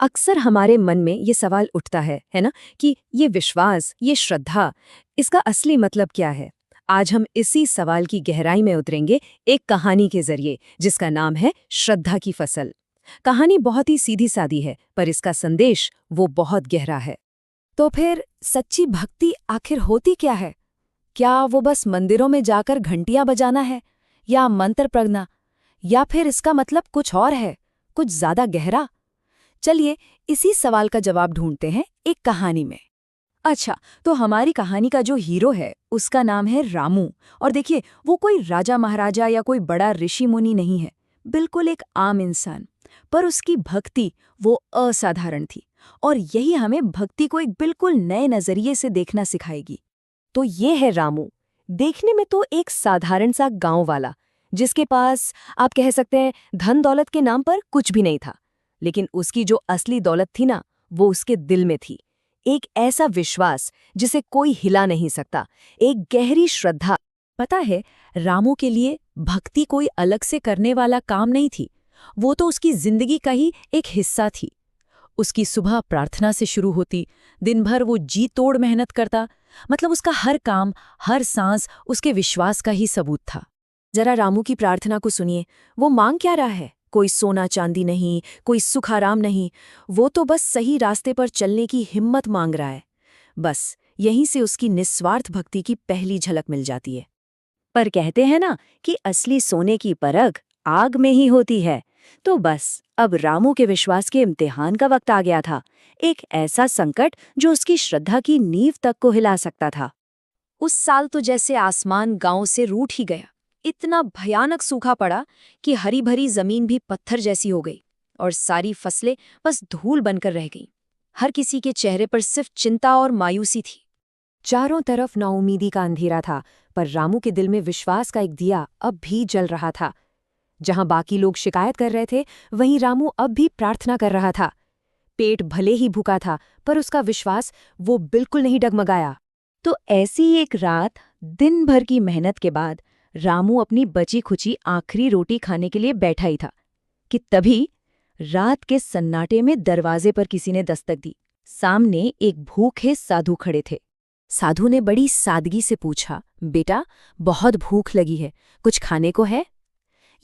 अक्सर हमारे मन में ये सवाल उठता है ना, कि ये विश्वास, ये श्रद्धा, इसका असली मतलब क्या है। आज हम इसी सवाल की गहराई में उतरेंगे एक कहानी के जरिए, जिसका नाम है श्रद्धा की फसल। कहानी बहुत ही सीधी सादी है, पर इसका संदेश वो बहुत गहरा है। तो फिर सच्ची भक्ति आखिर होती क्या है? क्या वो बस मंदिरों में जाकर घंटियां बजाना है, या मंत्र पढ़ना, या फिर इसका मतलब कुछ और है, कुछ ज्यादा गहरा? चलिए इसी सवाल का जवाब ढूंढते हैं एक कहानी में। अच्छा, तो हमारी कहानी का जो हीरो है उसका नाम है रामू। और देखिए, वो कोई राजा महाराजा या कोई बड़ा ऋषि मुनि नहीं है, बिल्कुल एक आम इंसान। पर उसकी भक्ति वो असाधारण थी, और यही हमें भक्ति को एक बिल्कुल नए नजरिए से देखना सिखाएगी। तो ये है रामू। देखने में तो एक साधारण सा गांव वाला, जिसके पास आप कह सकते हैं धन दौलत के नाम पर कुछ भी नहीं था। लेकिन उसकी जो असली दौलत थी ना, वो उसके दिल में थी। एक ऐसा विश्वास जिसे कोई हिला नहीं सकता, एक गहरी श्रद्धा। पता है, रामू के लिए भक्ति कोई अलग से करने वाला काम नहीं थी, वो तो उसकी जिंदगी का ही एक हिस्सा थी। उसकी सुबह प्रार्थना से शुरू होती, दिन भर वो जी तोड़ मेहनत करता। मतलब उसका हर काम, हर सांस उसके विश्वास का ही सबूत था। जरा रामू की प्रार्थना को सुनिए। वो मांग क्या रहा है? कोई सोना चांदी नहीं, कोई सुख आराम नहीं। वो तो बस सही रास्ते पर चलने की हिम्मत मांग रहा है। बस यहीं से उसकी निस्वार्थ भक्ति की पहली झलक मिल जाती है। पर कहते हैं ना कि असली सोने की परख आग में ही होती है। तो बस अब रामू के विश्वास के इम्तिहान का वक्त आ गया था। एक ऐसा संकट जो उसकी श्रद्धा की नींव तक को हिला सकता था। उस साल तो जैसे आसमान गांव से रूठ ही गया। इतना भयानक सूखा पड़ा कि हरी भरी जमीन भी पत्थर जैसी हो गई, और सारी फसलें बस धूल बनकर रह गईं। हर किसी के चेहरे पर सिर्फ चिंता और मायूसी थी। चारों तरफ नाउमीदी का अंधेरा था, पर रामू के दिल में विश्वास का एक दिया अब भी जल रहा था। जहां बाकी लोग शिकायत कर रहे थे, वहीं रामू अब भी प्रार्थना कर रहा था। पेट भले ही भूखा था, पर उसका विश्वास वो बिल्कुल नहीं डगमगाया। तो ऐसी ही एक रात, दिन भर की मेहनत के बाद, रामू अपनी बची खुची आखिरी रोटी खाने के लिए बैठा ही था कि तभी रात के सन्नाटे में दरवाजे पर किसी ने दस्तक दी। सामने एक भूखे साधु खड़े थे। साधु ने बड़ी सादगी से पूछा, बेटा, बहुत भूख लगी है, कुछ खाने को है?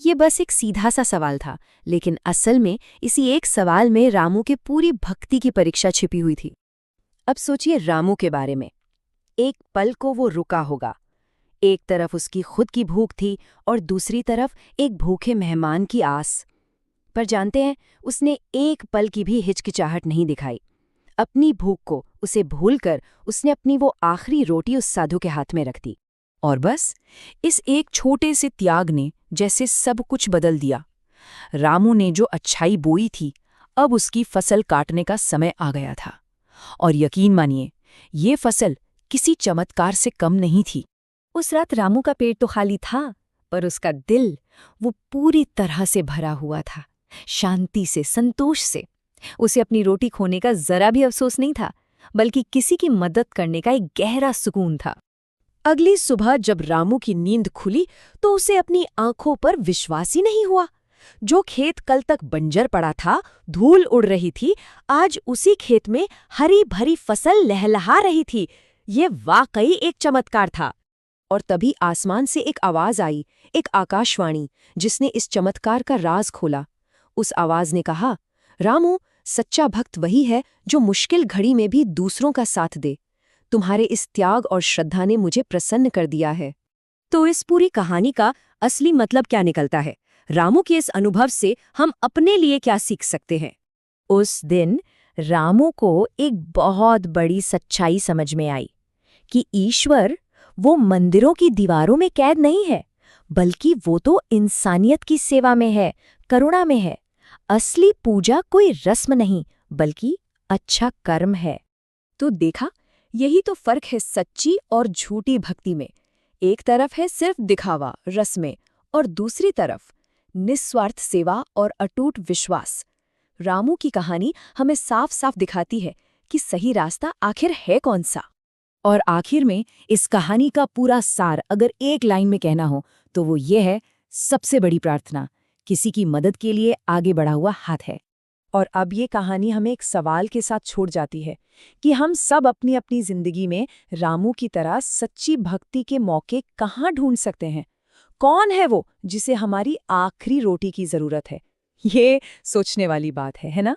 ये बस एक सीधा सा सवाल था, लेकिन असल में इसी एक सवाल में रामू के पूरी भक्ति की परीक्षा छिपी हुई थी। अब सोचिए रामू के बारे में। एक पल को वो रुका होगा। एक तरफ उसकी खुद की भूख थी, और दूसरी तरफ एक भूखे मेहमान की आस। पर जानते हैं, उसने एक पल की भी हिचकिचाहट नहीं दिखाई। अपनी भूख को उसे भूलकर उसने अपनी वो आखिरी रोटी उस साधु के हाथ में रख दी। और बस इस एक छोटे से त्याग ने जैसे सब कुछ बदल दिया। रामू ने जो अच्छाई बोई थी, अब उसकी फसल काटने का समय आ गया था। और यकीन मानिए, ये फसल किसी चमत्कार से कम नहीं थी। उस रात रामू का पेट तो खाली था, पर उसका दिल वो पूरी तरह से भरा हुआ था, शांति से, संतोष से। उसे अपनी रोटी खोने का जरा भी अफसोस नहीं था, बल्कि किसी की मदद करने का एक गहरा सुकून था। अगली सुबह जब रामू की नींद खुली, तो उसे अपनी आंखों पर विश्वास ही नहीं हुआ। जो खेत कल तक बंजर पड़ा था, धूल उड़ रही थी, आज उसी खेत में हरी भरी फसल लहलहा रही थी। ये वाकई एक चमत्कार था। और तभी आसमान से एक आवाज आई, एक आकाशवाणी, जिसने इस चमत्कार का राज खोला। उस आवाज ने कहा, रामू, सच्चा भक्त वही है जो मुश्किल घड़ी में भी दूसरों का साथ दे। तुम्हारे इस त्याग और श्रद्धा ने मुझे प्रसन्न कर दिया है। तो इस पूरी कहानी का असली मतलब क्या निकलता है? रामू के इस अनुभव से हम अपने लिए क्या सीख सकते हैं? उस दिन रामू को एक बहुत बड़ी सच्चाई समझ में आई कि ईश्वर वो मंदिरों की दीवारों में कैद नहीं है, बल्कि वो तो इंसानियत की सेवा में है, करुणा में है। असली पूजा कोई रस्म नहीं, बल्कि अच्छा कर्म है। तो देखा, यही तो फर्क है सच्ची और झूठी भक्ति में। एक तरफ है सिर्फ दिखावा, रस्में, और दूसरी तरफ निस्वार्थ सेवा और अटूट विश्वास। रामू की कहानी हमें साफ साफ दिखाती है कि सही रास्ता आखिर है कौन सा। और आखिर में इस कहानी का पूरा सार अगर एक लाइन में कहना हो, तो वो ये है, सबसे बड़ी प्रार्थना किसी की मदद के लिए आगे बढ़ा हुआ हाथ है। और अब ये कहानी हमें एक सवाल के साथ छोड़ जाती है कि हम सब अपनी अपनी जिंदगी में रामू की तरह सच्ची भक्ति के मौके कहाँ ढूंढ सकते हैं। कौन है वो जिसे हमारी आखिरी रोटी की जरूरत है? ये सोचने वाली बात है ना?